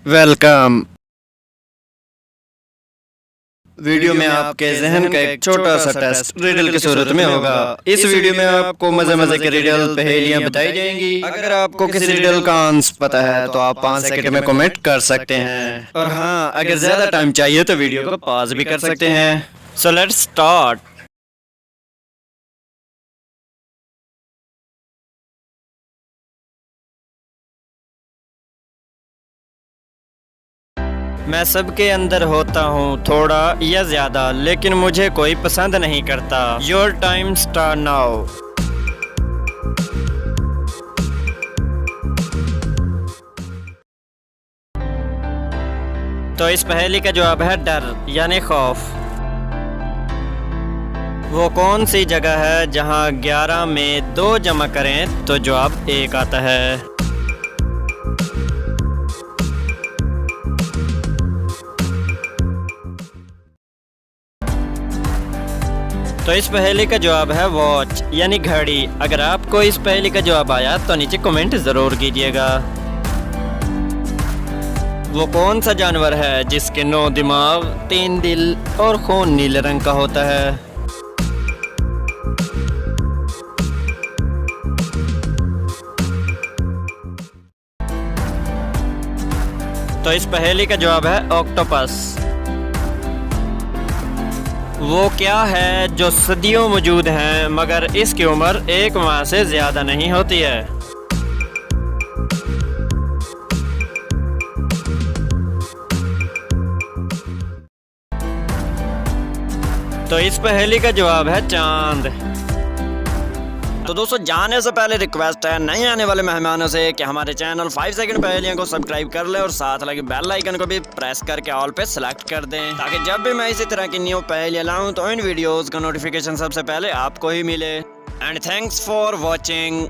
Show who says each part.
Speaker 1: Welcome. Video में आपके जहन का एक छोटा सा टेस्ट रिडल की सूरत में होगा। इस वीडियो में आपको मजे मजे के रिडल पहेलियां बताई जाएंगी। अगर आपको किसी रिडल का आंसर पता है तो आप 5 सेकंड में कमेंट कर सकते हैं, और हाँ, अगर ज्यादा टाइम चाहिए तो वीडियो को पॉज भी कर सकते हैं। So let's start. मैं सबके अंदर होता हूँ थोड़ा या ज्यादा, लेकिन मुझे कोई पसंद नहीं करता। Your time start now. तो इस पहेली का जवाब है डर यानी खौफ। वो कौन सी जगह है जहाँ 11 में 2 जमा करें तो जवाब 1 आता है। तो इस पहेली का जवाब है वॉच यानी घड़ी। अगर आपको इस पहेली का जवाब आया तो नीचे कमेंट जरूर कीजिएगा। वो कौन सा जानवर है जिसके 9 दिमाग, 3 दिल और खून नीले रंग का होता है। तो इस पहेली का जवाब है ऑक्टोपस। वो क्या है जो सदियों मौजूद है मगर इसकी उम्र 1 माह से ज्यादा नहीं होती है। तो इस पहेली का जवाब है चांद। तो दोस्तों, जाने से पहले रिक्वेस्ट है नए आने वाले मेहमानों से कि हमारे चैनल 5 सेकंड पहेलियों को सब्सक्राइब कर लें और साथ लगे बेल आइकन को भी प्रेस करके ऑल पे सेलेक्ट कर दें, ताकि जब भी मैं इसी तरह की न्यू पहेलियां लाऊं तो इन वीडियोस का नोटिफिकेशन सबसे पहले आपको ही मिले। And thanks for watching.